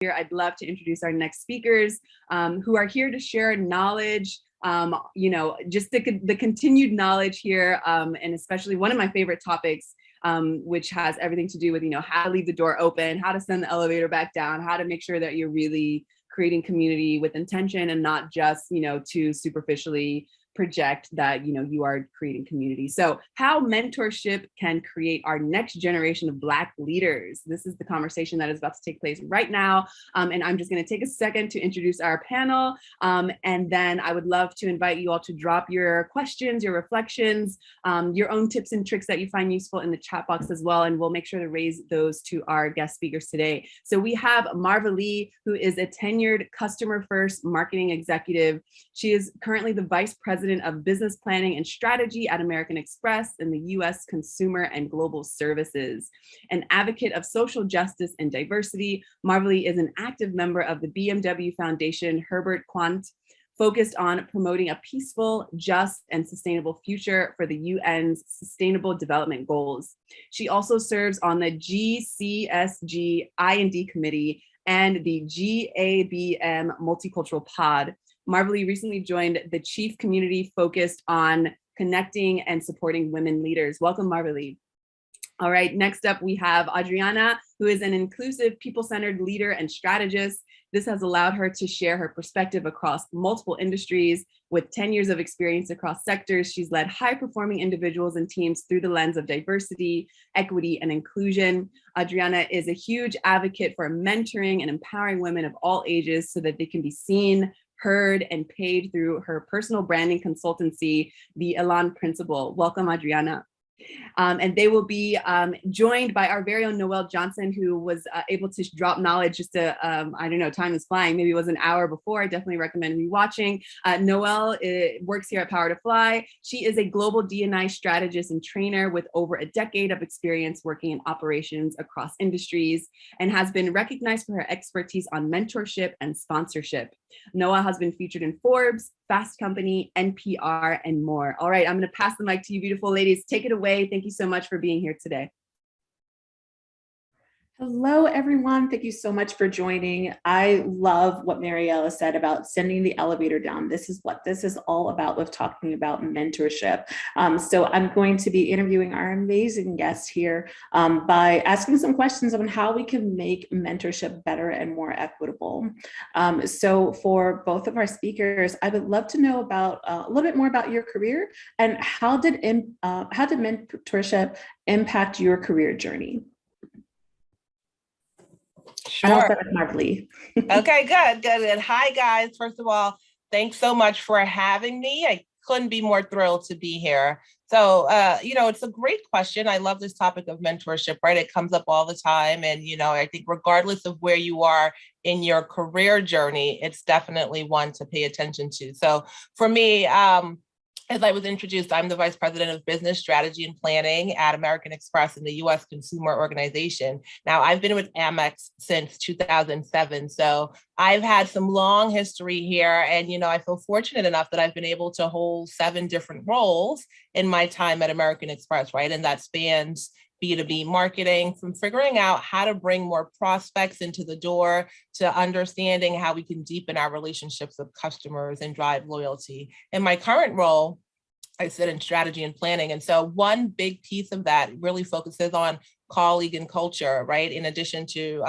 here, I'd love to introduce our next speakers who are here to share knowledge, just the continued knowledge here, and especially one of my favorite topics, which has everything to do with, how to leave the door open, how to send the elevator back down, how to make sure that you're really creating community with intention and not just, to superficially project that you are creating community. So how mentorship can create our next generation of Black leaders. This is the conversation that is about to take place right now. And I'm just going to take a second to introduce our panel. And then I would love to invite you all to drop your questions, your reflections, your own tips and tricks that you find useful in the chat box as well. And we'll make sure to raise those to our guest speakers today. So we have Marva Lee, who is a tenured customer first marketing executive. She is currently the vice president of Business Planning and Strategy at American Express in the U.S. Consumer and Global Services. An advocate of social justice and diversity, Marva Lee is an active member of the BMW Foundation Herbert Quandt, focused on promoting a peaceful, just, and sustainable future for the UN's Sustainable Development Goals. She also serves on the GCSG I&D Committee and the GABM Multicultural Pod. Marva Lee recently joined the Chief Community focused on connecting and supporting women leaders. Welcome, Marva Lee. All right, next up we have Adriana, who is an inclusive, people-centered leader and strategist. This has allowed her to share her perspective across multiple industries. With 10 years of experience across sectors, she's led high-performing individuals and teams through the lens of diversity, equity, and inclusion. Adriana is a huge advocate for mentoring and empowering women of all ages so that they can be seen, heard, and paid through her personal branding consultancy, the Elan Principle. Welcome, Adriana. And they will be joined by our very own Noelle Johnson, who was able to drop knowledge just I don't know, time is flying. Maybe it was an hour before. I definitely recommend rewatching. Noelle works here at Power to Fly. She is a global D&I strategist and trainer with over a decade of experience working in operations across industries and has been recognized for her expertise on mentorship and sponsorship. Noelle has been featured in Forbes, Fast Company, NPR, and more. All right, I'm going to pass the mic to you, beautiful ladies. Take it away. Thank you so much for being here today. Hello, everyone. Thank you so much for joining. I love what Mariella said about sending the elevator down. This is what this is all about with talking about mentorship. So I'm going to be interviewing our amazing guest here by asking some questions on how we can make mentorship better and more equitable. So for both of our speakers, I would love to know about a little bit more about your career and how did mentorship impact your career journey? Sure. I'll start with Marva Lee. Okay, good. And hi, guys. First of all, thanks so much for having me. I couldn't be more thrilled to be here. So, it's a great question. I love this topic of mentorship, right? It comes up all the time. And, I think regardless of where you are in your career journey, it's definitely one to pay attention to. So for me, as I was introduced, I'm the Vice President of Business Strategy and Planning at American Express in the U.S. Consumer Organization. Now, I've been with Amex since 2007, so I've had some long history here, and I feel fortunate enough that I've been able to hold 7 different roles in my time at American Express, right? And that spans B2B marketing, from figuring out how to bring more prospects into the door to understanding how we can deepen our relationships with customers and drive loyalty. In my current role, I sit in strategy and planning. And so one big piece of that really focuses on colleague and culture, right? In addition to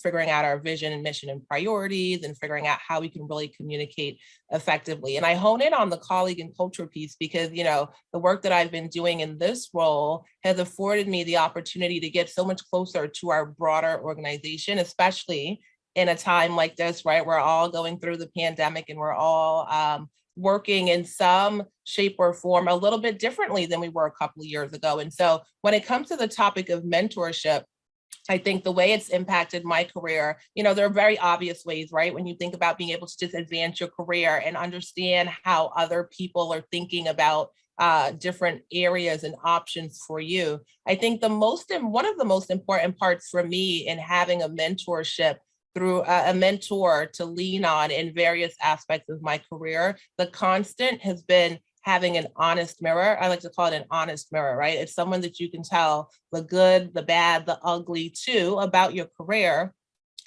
figuring out our vision and mission and priorities and figuring out how we can really communicate effectively. And I hone in on the colleague and culture piece because, the work that I've been doing in this role has afforded me the opportunity to get so much closer to our broader organization, especially in a time like this, right? We're all going through the pandemic and we're all working in some shape or form a little bit differently than we were a couple of years ago. And so when it comes to the topic of mentorship, I think the way it's impacted my career, there are very obvious ways, right? When you think about being able to just advance your career and understand how other people are thinking about different areas and options for you. I think one of the most important parts for me in having a mentorship through a mentor to lean on in various aspects of my career, the constant has been having an honest mirror. I like to call it an honest mirror, right? It's someone that you can tell the good, the bad, the ugly too about your career.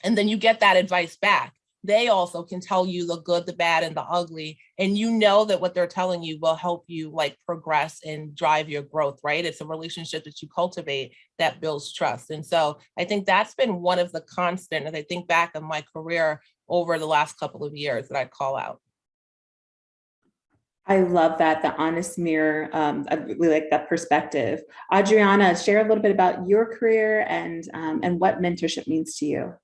And then you get that advice back. They also can tell you the good, the bad, and the ugly. And you know that what they're telling you will help you like progress and drive your growth, right? It's a relationship that you cultivate that builds trust. And so I think that's been one of the constant, as I think back of my career over the last couple of years, that I call out. I love that, the honest mirror. I really like that perspective. Adriana, share a little bit about your career and what mentorship means to you.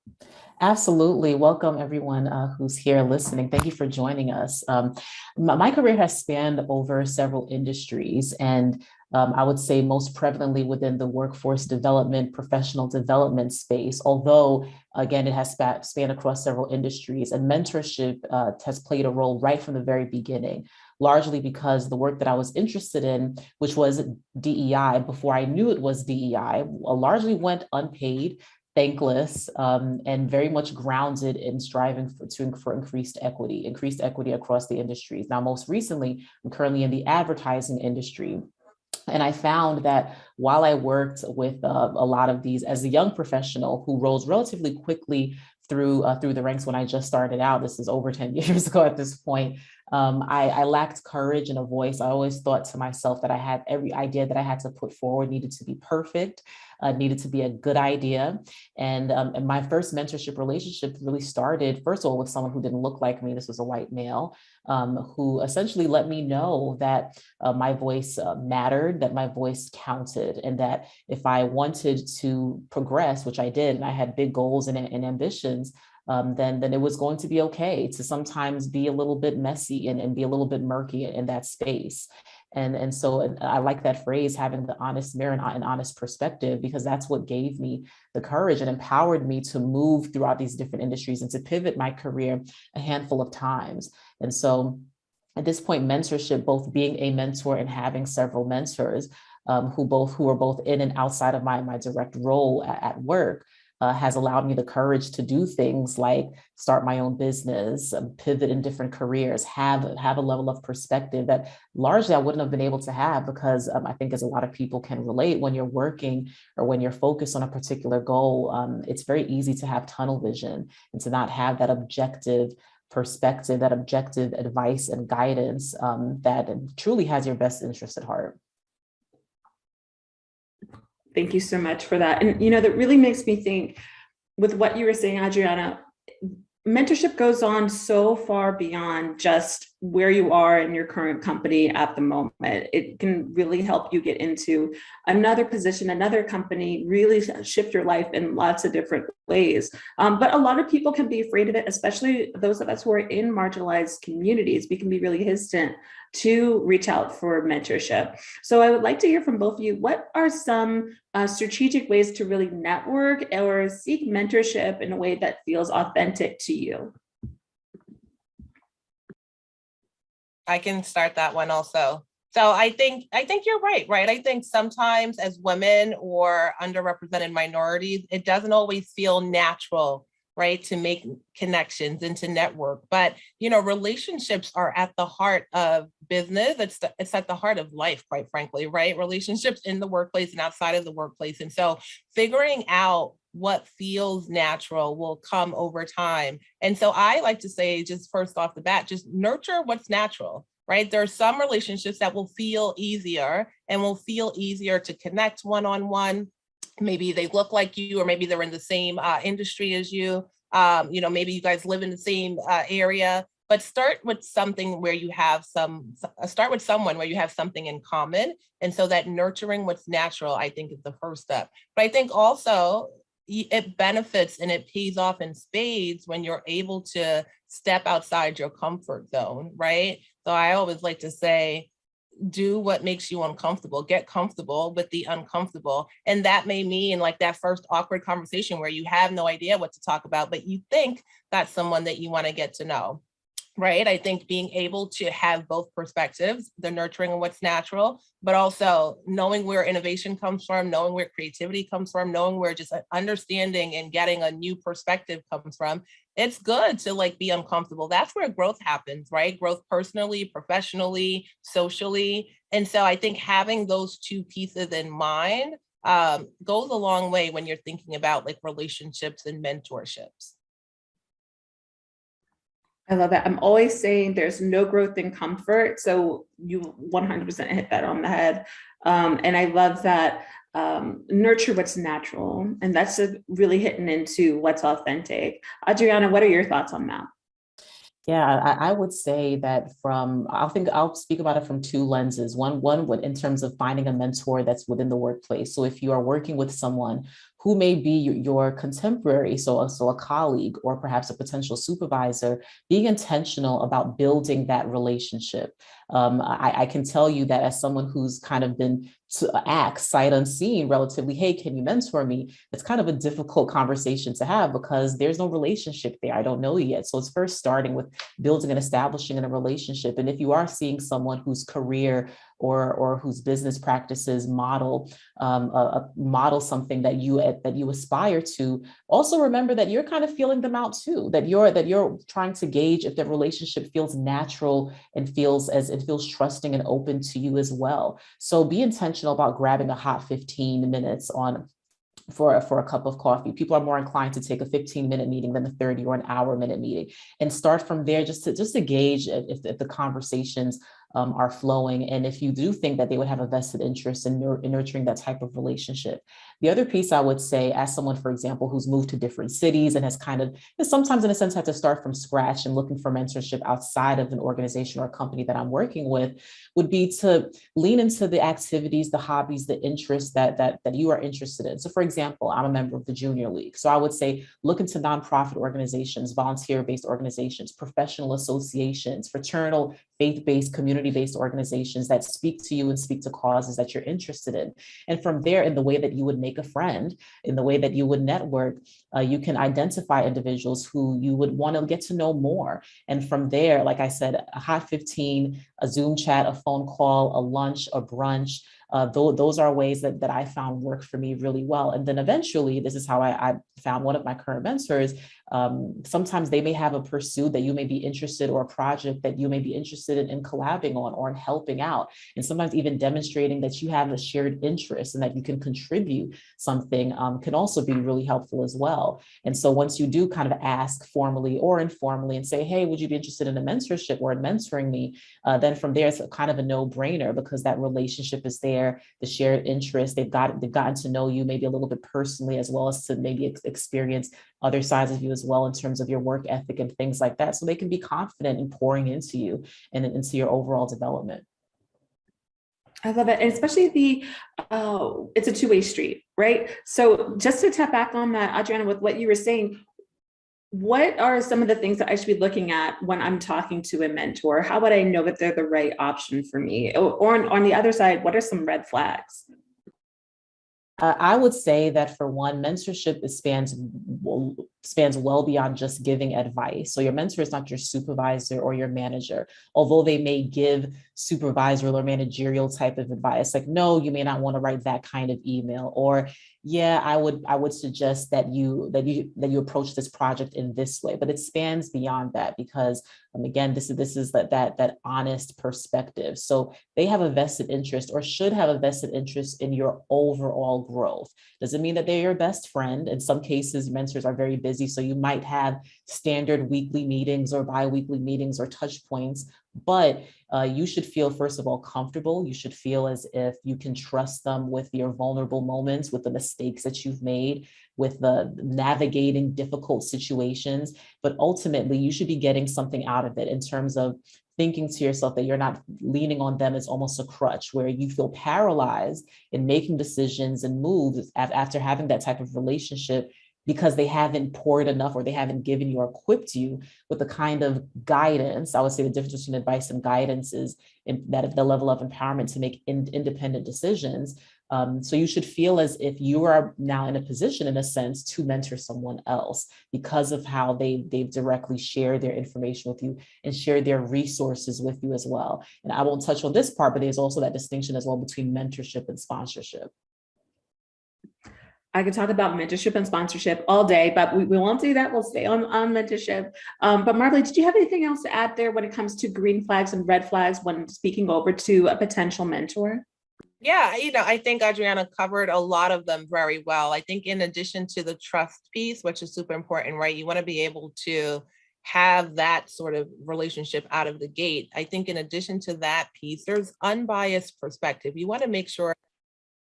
Absolutely. Welcome everyone who's here listening. Thank you for joining us. My career has spanned over several industries, and I would say most prevalently within the workforce development, professional development space, although again, it has spanned across several industries, and mentorship has played a role right from the very beginning, largely because the work that I was interested in, which was DEI, before I knew it was DEI, largely went unpaid, thankless, and very much grounded in striving for increased equity across the industries. Now, most recently, I'm currently in the advertising industry. And I found that while I worked with a lot of these as a young professional who rose relatively quickly through the ranks when I just started out, this is over 10 years ago at this point, I lacked courage and a voice. I always thought to myself that I had every idea that I had to put forward needed to be perfect, needed to be a good idea. And my first mentorship relationship really started, first of all, with someone who didn't look like me. This was a white male who essentially let me know that my voice mattered, that my voice counted, and that if I wanted to progress, which I did, and I had big goals and ambitions, then it was going to be okay to sometimes be a little bit messy and be a little bit murky in that space. And so I like that phrase, having the honest mirror and an honest perspective, because that's what gave me the courage and empowered me to move throughout these different industries and to pivot my career a handful of times. And so at this point, mentorship, both being a mentor and having several mentors who are both in and outside of my direct role at work, has allowed me the courage to do things like start my own business, pivot in different careers, have a level of perspective that largely I wouldn't have been able to have, because I think, as a lot of people can relate, when you're working or when you're focused on a particular goal, it's very easy to have tunnel vision and to not have that objective perspective, that objective advice and guidance that truly has your best interest at heart. Thank you so much for that. And, that really makes me think, with what you were saying, Adriana, mentorship goes on so far beyond just where you are in your current company at the moment. It can really help you get into another position, another company, really shift your life in lots of different ways. But a lot of people can be afraid of it, especially those of us who are in marginalized communities. We can be really hesitant to reach out for mentorship. So I would like to hear from both of you. What are some strategic ways to really network or seek mentorship in a way that feels authentic to you? I can start that one also. So I think you're right? I think sometimes as women or underrepresented minorities, it doesn't always feel natural, right, to make connections and to network. But, relationships are at the heart of business. It's at the heart of life, quite frankly, right? Relationships in the workplace and outside of the workplace. And so figuring out what feels natural will come over time. And so I like to say, just first off the bat, just nurture what's natural, right? There are some relationships that will feel easier and will feel easier to connect one-on-one. Maybe they look like you, or maybe they're in the same industry as you. Maybe you guys live in the same area, but start with something where you have start with someone where you have something in common. And so that nurturing what's natural, I think, is the first step. But I think also it benefits and it pays off in spades when you're able to step outside your comfort zone, right? So I always like to say, do what makes you uncomfortable, get comfortable with the uncomfortable. And that may mean like that first awkward conversation where you have no idea what to talk about, but you think that's someone that you want to get to know. Right. I think being able to have both perspectives, the nurturing and what's natural, but also knowing where innovation comes from, knowing where creativity comes from, knowing where just understanding and getting a new perspective comes from. It's good to like be uncomfortable. That's where growth happens, right? Growth personally, professionally, socially. And so I think having those two pieces in mind goes a long way when you're thinking about like relationships and mentorships. I love it. I'm always saying there's no growth in comfort. So you 100% hit that on the head. And I love that nurture what's natural. And that's really hitting into what's authentic. Adriana, what are your thoughts on that? Yeah, I would say that I'll speak about it from two lenses. One would in terms of finding a mentor that's within the workplace. So if you are working with someone who may be your contemporary, so a colleague or perhaps a potential supervisor, being intentional about building that relationship. I can tell you that as someone who's kind of been asked sight unseen relatively, hey, can you mentor me? It's kind of a difficult conversation to have because there's no relationship there. I don't know you yet. So it's first starting with building and establishing in a relationship. And if you are seeing someone whose career or whose business practices model something that you aspire to, also remember that you're kind of feeling them out too, that you're trying to gauge if the relationship feels natural and feels trusting and open to you as well. So be intentional about grabbing a hot 15 minutes for a cup of coffee. People are more inclined to take a 15-minute meeting than a 30 or an hour-minute meeting, and start from there just to gauge if the conversations are flowing, and if you do think that they would have a vested interest in nurturing that type of relationship. The other piece I would say, as someone, for example, who's moved to different cities and has kind of sometimes in a sense had to start from scratch and looking for mentorship outside of an organization or a company that I'm working with, would be to lean into the activities, the hobbies, the interests that you are interested in. So for example, I'm a member of the Junior League. So I would say look into nonprofit organizations, volunteer-based organizations, professional associations, fraternal, faith-based, community-based organizations that speak to you and speak to causes that you're interested in. And from there, in the way that you would make a friend, in the way that you would network, you can identify individuals who you would want to get to know more. And from there, like I said, a hot 15, a Zoom chat, a phone call, a lunch, a brunch, those are ways that I found work for me really well. And then eventually, this is how I found one of my current mentors. Sometimes they may have a pursuit that you may be interested, or a project that you may be interested in collabing on or in helping out. And sometimes even demonstrating that you have a shared interest and that you can contribute something can also be really helpful as well. And so once you do kind of ask formally or informally and say, hey, would you be interested in a mentorship or in mentoring me? Then from there, it's kind of a no-brainer because that relationship is there, the shared interest, they've gotten to know you maybe a little bit personally, as well as to maybe experience other sides of you as well in terms of your work ethic and things like that. So they can be confident in pouring into you and into your overall development. I love it. And especially it's a two-way street, right? So just to tap back on that, Adriana, with what you were saying, what are some of the things that I should be looking at when I'm talking to a mentor? How would I know that they're the right option for me? Or on the other side, what are some red flags? I would say that for one, mentorship spans well beyond just giving advice. So your mentor is not your supervisor or your manager, although they may give supervisory or managerial type of advice. Like, no, you may not want to write that kind of email, or yeah, I would suggest that you approach this project in this way. But it spans beyond that because again, this is that honest perspective. So they have a vested interest, or should have a vested interest, in your overall growth. Doesn't mean that they're your best friend. In some cases, mentors are very busy, so you might have standard weekly meetings or bi-weekly meetings or touch points, but you should feel, first of all, comfortable. You should feel as if you can trust them with your vulnerable moments, with the mistakes that you've made, with the navigating difficult situations. But ultimately, you should be getting something out of it in terms of thinking to yourself that you're not leaning on them as almost a crutch, where you feel paralyzed in making decisions and moves after having that type of relationship, because they haven't poured enough, or they haven't given you or equipped you with the kind of guidance. I would say the difference between advice and guidance is that the level of empowerment to make independent decisions. So you should feel as if you are now in a position, in a sense, to mentor someone else because of how they've directly shared their information with you and shared their resources with you as well. And I won't touch on this part, but there's also that distinction as well between mentorship and sponsorship. I could talk about mentorship and sponsorship all day, but we won't do that. We'll stay on mentorship. But Marley, did you have anything else to add there when it comes to green flags and red flags when speaking over to a potential mentor? Yeah, I think Adriana covered a lot of them very well. I think in addition to the trust piece, which is super important, right? You want to be able to have that sort of relationship out of the gate. I think in addition to that piece, there's unbiased perspective. You want to make sure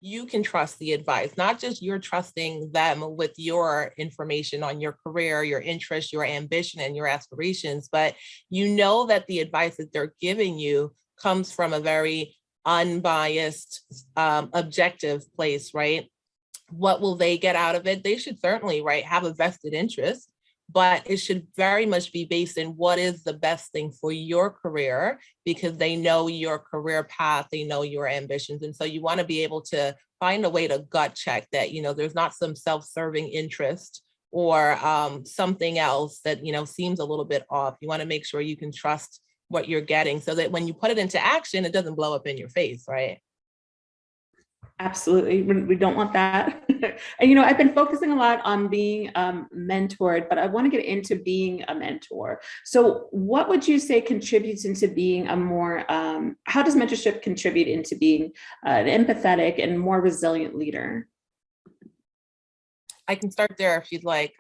you can trust the advice, not just you're trusting them with your information on your career, your interests, your ambition, and your aspirations, but you know that the advice that they're giving you comes from a very unbiased, objective place, right? What will they get out of it? They should certainly, right, have a vested interest, but it should very much be based in what is the best thing for your career, because they know your career path, they know your ambitions. And so you want to be able to find a way to gut check that, there's not some self-serving interest or something else that, seems a little bit off. You want to make sure you can trust what you're getting so that when you put it into action, it doesn't blow up in your face, right? Absolutely. We don't want that. And, I've been focusing a lot on being mentored, but I want to get into being a mentor. So what would you say contributes into being a more, how does mentorship contribute into being an empathetic and more resilient leader? I can start there if you'd like.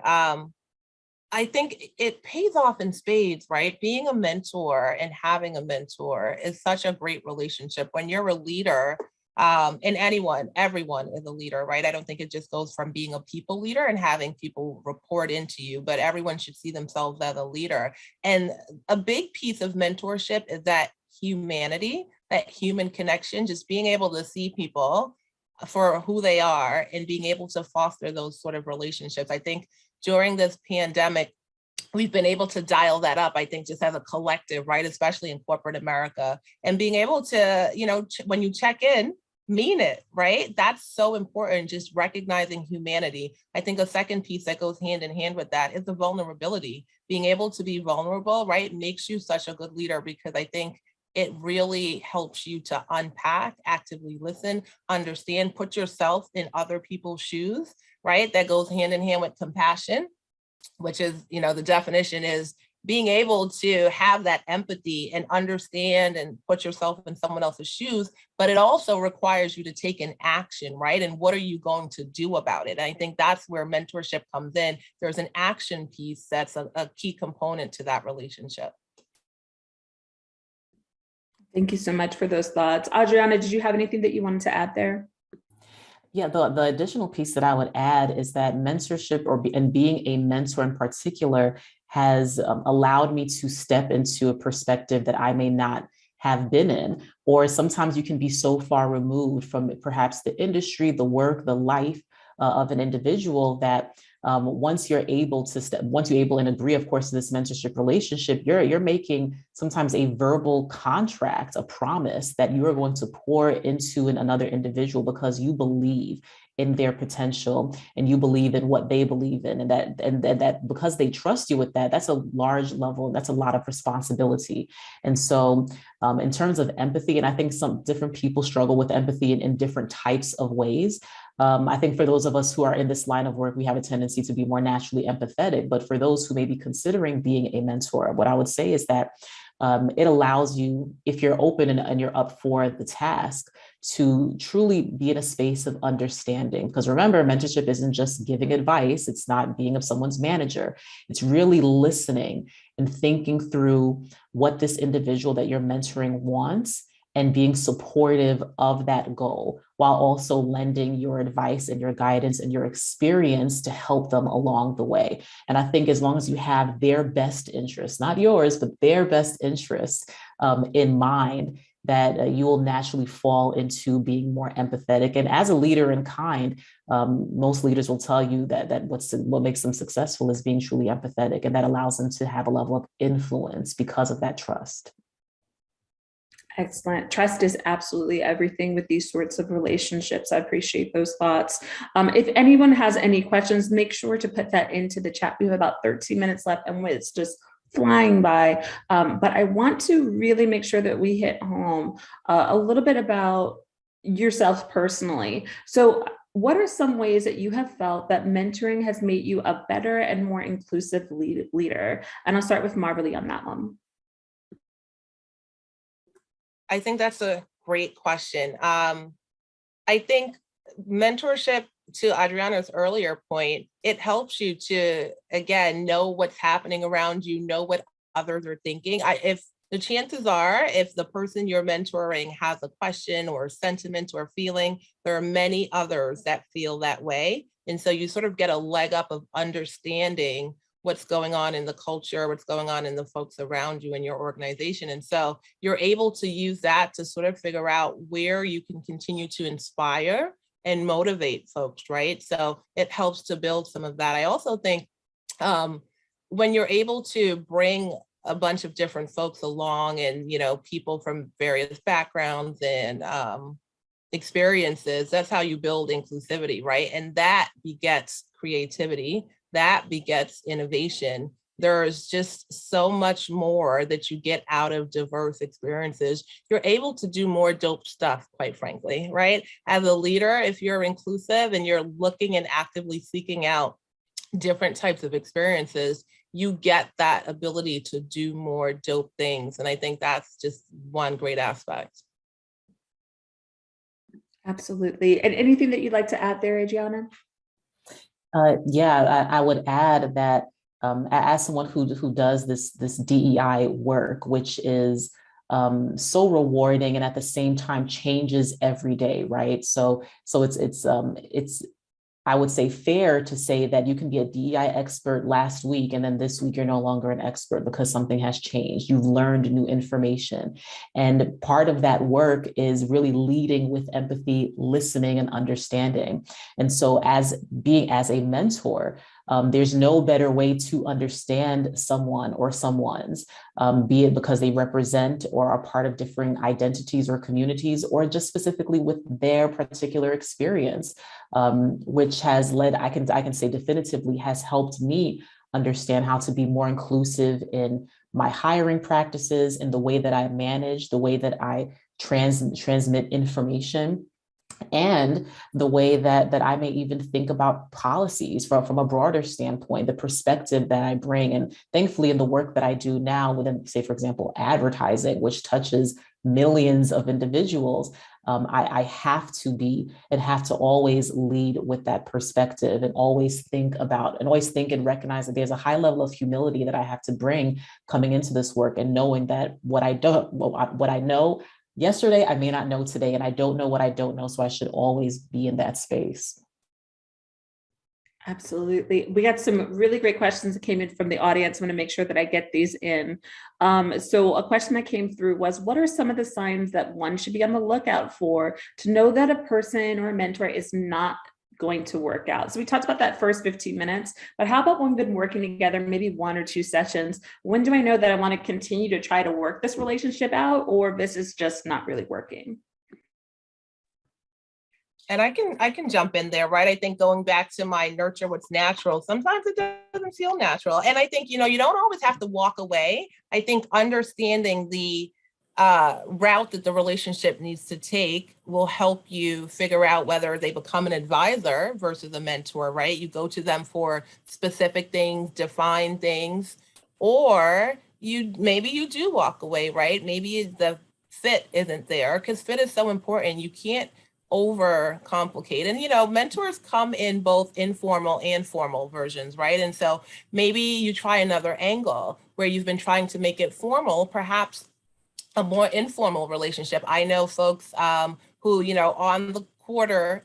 I think it pays off in spades, right? Being a mentor and having a mentor is such a great relationship. When you're a leader, and everyone is a leader, right? I don't think it just goes from being a people leader and having people report into you, but everyone should see themselves as a leader. And a big piece of mentorship is that humanity, that human connection, just being able to see people for who they are and being able to foster those sort of relationships. I think during this pandemic, we've been able to dial that up, I think, just as a collective, right? Especially in corporate America, and being able to, when you check in, mean it, right? That's so important, just recognizing humanity. I think a second piece that goes hand in hand with that is the vulnerability. Being able to be vulnerable, right, makes you such a good leader, because I think it really helps you to unpack, actively listen, understand, put yourself in other people's shoes, right? That goes hand in hand with compassion, which is, the definition is being able to have that empathy and understand and put yourself in someone else's shoes, but it also requires you to take an action, right? And what are you going to do about it? And I think that's where mentorship comes in. There's an action piece that's a key component to that relationship. Thank you so much for those thoughts. Adriana, did you have anything that you wanted to add there? Yeah, the additional piece that I would add is that mentorship and being a mentor in particular has allowed me to step into a perspective that I may not have been in, or sometimes you can be so far removed from perhaps the industry, the work, the life of an individual that once you're able and agree, of course, to this mentorship relationship, you're making sometimes a verbal contract, a promise that you are going to pour into another individual because you believe in their potential and you believe in what they believe in, and that because they trust you with that, that's a large level, that's a lot of responsibility. And so in terms of empathy, and I think some different people struggle with empathy in different types of ways. I think for those of us who are in this line of work, we have a tendency to be more naturally empathetic. But for those who may be considering being a mentor, what I would say is that it allows you, if you're open and you're up for the task, to truly be in a space of understanding. Because remember, mentorship isn't just giving advice. It's not being of someone's manager. It's really listening and thinking through what this individual that you're mentoring wants and being supportive of that goal, while also lending your advice and your guidance and your experience to help them along the way. And I think as long as you have their best interests, not yours, but their best interests in mind, that you will naturally fall into being more empathetic. And as a leader in kind, most leaders will tell you that what makes them successful is being truly empathetic, and that allows them to have a level of influence because of that trust. Excellent. Trust is absolutely everything with these sorts of relationships. I appreciate those thoughts. If anyone has any questions, make sure to put that into the chat. We have about 13 minutes left and it's just flying by. But I want to really make sure that we hit home a little bit about yourself personally. So what are some ways that you have felt that mentoring has made you a better and more inclusive leader? And I'll start with Marley on that one. I think that's a great question. I think mentorship, to Adriana's earlier point, it helps you to, again, know what's happening around you, know what others are thinking. If the chances are, if the person you're mentoring has a question or sentiment or feeling, there are many others that feel that way. And so you sort of get a leg up of understanding what's going on in the culture, what's going on in the folks around you in your organization. And so you're able to use that to sort of figure out where you can continue to inspire and motivate folks, right? So it helps to build some of that. I also think when you're able to bring a bunch of different folks along and, people from various backgrounds and experiences, that's how you build inclusivity, right? And that begets creativity, that begets innovation. There's just so much more that you get out of diverse experiences. You're able to do more dope stuff, quite frankly, right? As a leader, if you're inclusive and you're looking and actively seeking out different types of experiences, you get that ability to do more dope things. And I think that's just one great aspect. Absolutely. And anything that you'd like to add there, Adriana? Yeah, I would add that as someone who does this DEI work, which is so rewarding and at the same time changes every day, right? So it's I would say fair to say that you can be a DEI expert last week and then this week you're no longer an expert because something has changed. You've learned new information. And part of that work is really leading with empathy, listening, and understanding. And so as a mentor, there's no better way to understand someone or someone's, be it because they represent or are part of different identities or communities, or just specifically with their particular experience, which has led, I can say definitively, has helped me understand how to be more inclusive in my hiring practices, in the way that I manage, the way that I transmit information, and the way that I may even think about policies from a broader standpoint, the perspective that I bring. And thankfully, in the work that I do now within, say, for example, advertising, which touches millions of individuals, I have to always lead with that perspective and always think and recognize that there's a high level of humility that I have to bring coming into this work, and knowing that what I know yesterday, I may not know today, and I don't know what I don't know. So I should always be in that space. Absolutely. We got some really great questions that came in from the audience. I'm going to make sure that I get these in. So a question that came through was, what are some of the signs that one should be on the lookout for to know that a person or a mentor is not going to work out? So we talked about that first 15 minutes, but how about when we've been working together, maybe 1 or 2 sessions? When do I know that I want to continue to try to work this relationship out, or this is just not really working? And I can jump in there, right? I think going back to my nurture what's natural, sometimes it doesn't feel natural. And I think, you don't always have to walk away. I think understanding the route that the relationship needs to take will help you figure out whether they become an advisor versus a mentor, right? You go to them for specific things, define things, or maybe you do walk away, right? Maybe the fit isn't there, because fit is so important. You can't overcomplicate. And mentors come in both informal and formal versions, right? And so maybe you try another angle where you've been trying to make it formal, perhaps a more informal relationship. I know folks who, on the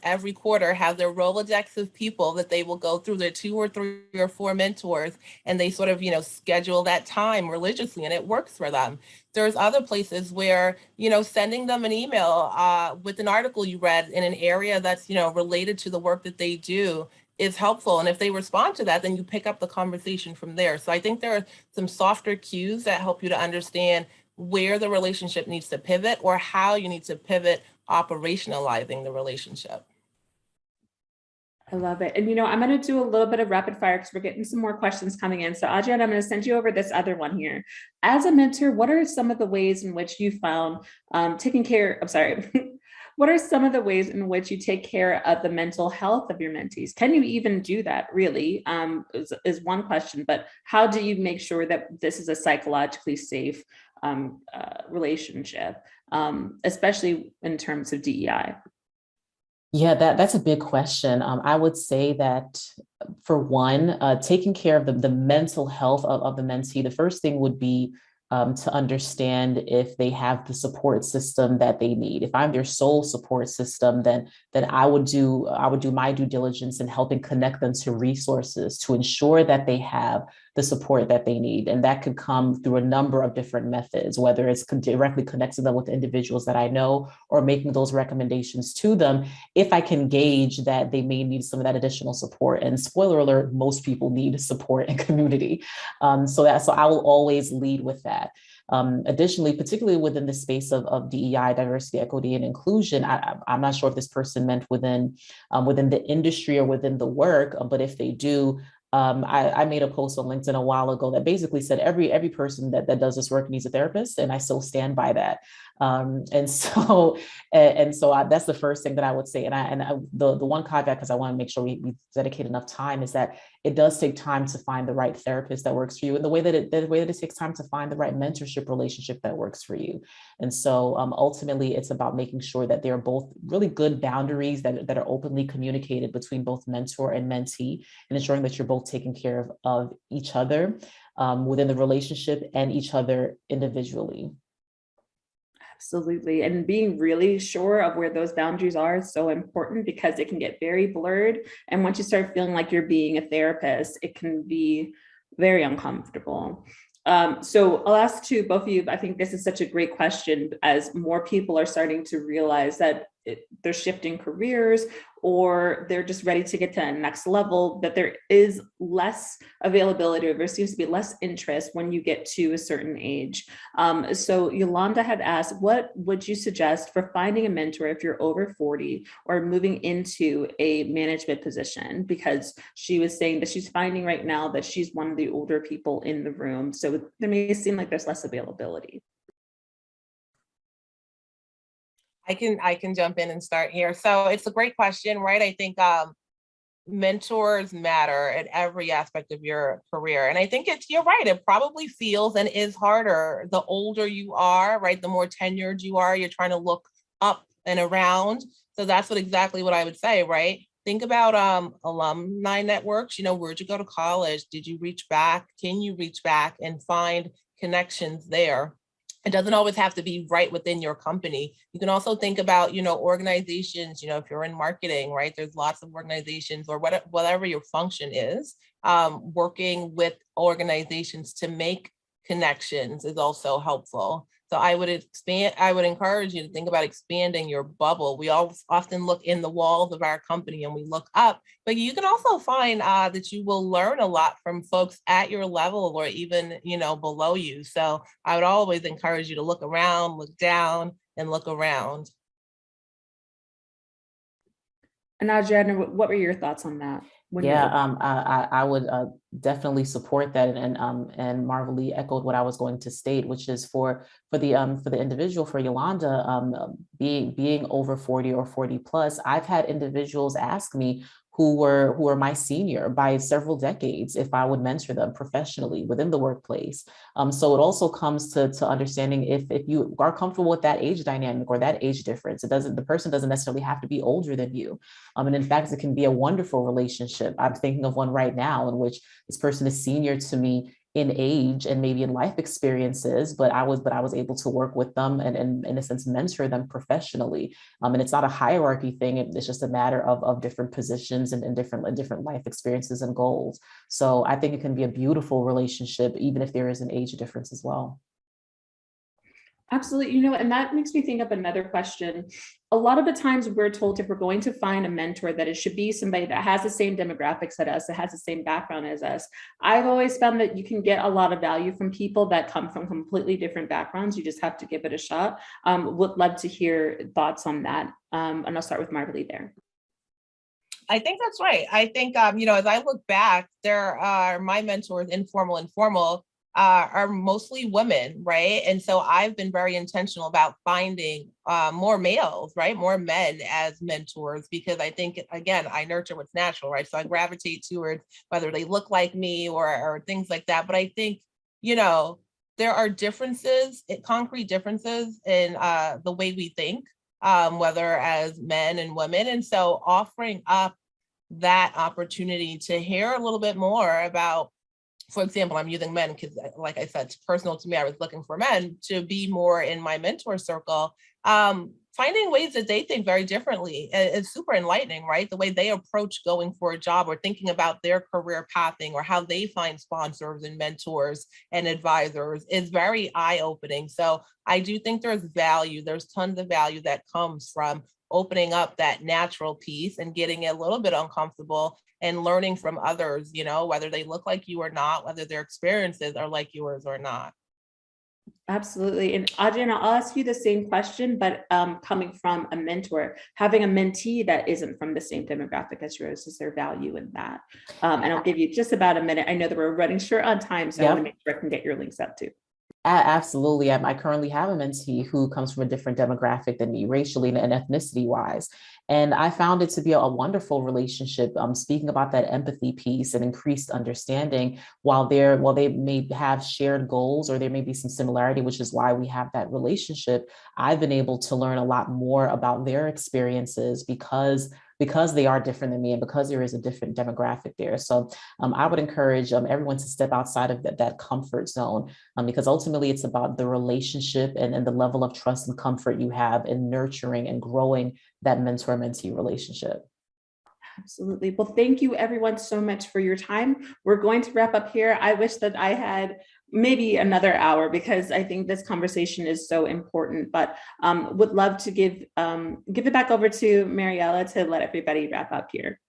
every quarter have their Rolodex of people that they will go through, their 2 or 3 or 4 mentors, and they sort of, schedule that time religiously, and it works for them. There's other places where, sending them an email with an article you read in an area that's, related to the work that they do is helpful. And if they respond to that, then you pick up the conversation from there. So I think there are some softer cues that help you to understand where the relationship needs to pivot, or how you need to pivot operationalizing the relationship. I love it. And, I'm going to do a little bit of rapid fire because we're getting some more questions coming in. So Adriana, I'm going to send you over this other one here. As a mentor, what are some of the ways in which you found what are some of the ways in which you take care of the mental health of your mentees? Can you even do that, really, is one question, but how do you make sure that this is a psychologically safe relationship, especially in terms of DEI? Yeah, that's a big question. I would say that for one, taking care of the mental health of the mentee, the first thing would be to understand if they have the support system that they need. If I'm their sole support system, then I would do my due diligence in helping connect them to resources to ensure that they have the support that they need. And that could come through a number of different methods, whether it's directly connecting them with individuals that I know or making those recommendations to them if I can gauge that they may need some of that additional support. And spoiler alert, most people need support and community. So I will always lead with that. Additionally, particularly within the space of DEI, diversity, equity, and inclusion, I'm not sure if this person meant within the industry or within the work, but if they do, I made a post on LinkedIn a while ago that basically said every person that does this work needs a therapist, and I still stand by that. And so that's the first thing that I would say. The one caveat, because I want to make sure we dedicate enough time, is that it does take time to find the right therapist that works for you, and the way that it takes time to find the right mentorship relationship that works for you. And so ultimately, it's about making sure that there are both really good boundaries that are openly communicated between both mentor and mentee, and ensuring that you're both taking care of each other within the relationship and each other individually. Absolutely. And being really sure of where those boundaries are is so important, because it can get very blurred. And once you start feeling like you're being a therapist, it can be very uncomfortable. So I'll ask to both of you, I think this is such a great question, as more people are starting to realize that they're shifting careers, or they're just ready to get to the next level, that there is less availability, or there seems to be less interest when you get to a certain age. So Yolanda had asked, what would you suggest for finding a mentor if you're over 40 or moving into a management position? Because she was saying that she's finding right now that she's one of the older people in the room. So there may seem like there's less availability. I can jump in and start here. So it's a great question, right? I think mentors matter at every aspect of your career. And I think you're right. It probably feels and is harder the older you are, right? The more tenured you are, you're trying to look up and around. So that's exactly what I would say, right? Think about alumni networks. Where'd you go to college? Did you reach back? Can you reach back and find connections there? It doesn't always have to be right within your company. You can also think about, organizations, if you're in marketing, right? There's lots of organizations, or whatever your function is, working with organizations to make connections is also helpful. So I would encourage you to think about expanding your bubble. We all often look in the walls of our company and we look up, but you can also find that you will learn a lot from folks at your level, or even, below you. So I would always encourage you to look around, look down, and look around. And now, Jen, what were your thoughts on that? I would definitely support that, and Marvel echoed what I was going to state, which is for the individual, for Yolanda, being over 40 or 40 plus. I've had individuals ask me who were my senior by several decades if I would mentor them professionally within the workplace. So it also comes to understanding if you are comfortable with that age dynamic or that age difference. The person doesn't necessarily have to be older than you. And in fact, it can be a wonderful relationship. I'm thinking of one right now in which this person is senior to me in age and maybe in life experiences, but I was able to work with them and in a sense mentor them professionally. And it's not a hierarchy thing. It's just a matter of different positions and different life experiences and goals. So I think it can be a beautiful relationship, even if there is an age difference as well. Absolutely. And that makes me think of another question. A lot of the times we're told if we're going to find a mentor that it should be somebody that has the same demographics as us, that has the same background as us. I've always found that you can get a lot of value from people that come from completely different backgrounds. You just have to give it a shot. Would love to hear thoughts on that. And I'll start with Marley there. I think that's right. I think, as I look back, there are my mentors, informal and formal, are mostly women, right? And so I've been very intentional about finding more males, right? More men as mentors, because I think, again, I nurture what's natural, right? So I gravitate towards whether they look like me or things like that. But I think, there are differences, concrete differences in the way we think. whether as men and women. And so offering up that opportunity to hear a little bit more about, for example, I'm using men because, like I said, it's personal to me. I was looking for men to be more in my mentor circle. Finding ways that they think very differently is super enlightening, right? The way they approach going for a job or thinking about their career pathing or how they find sponsors and mentors and advisors is very eye-opening. So I do think there's value. There's tons of value that comes from opening up that natural piece and getting a little bit uncomfortable and learning from others, you know, whether they look like you or not, whether their experiences are like yours or not. Absolutely. And Adriana, I'll ask you the same question, but coming from a mentor, having a mentee that isn't from the same demographic as yours, is there value in that? And I'll give you just about a minute. I know that we're running short on time, so I want to make sure I can get your links up too. Absolutely. I currently have a mentee who comes from a different demographic than me, racially and ethnicity wise. And I found it to be a wonderful relationship. Speaking about that empathy piece and increased understanding, while they may have shared goals or there may be some similarity, which is why we have that relationship. I've been able to learn a lot more about their experiences because they are different than me and because there is a different demographic there. So I would encourage everyone to step outside of that comfort zone, because ultimately it's about the relationship and the level of trust and comfort you have in nurturing and growing that mentor-mentee relationship. Absolutely. Well, thank you everyone so much for your time. We're going to wrap up here. I wish that I had maybe another hour because I think this conversation is so important, but would love to give it back over to Mariella to let everybody wrap up here.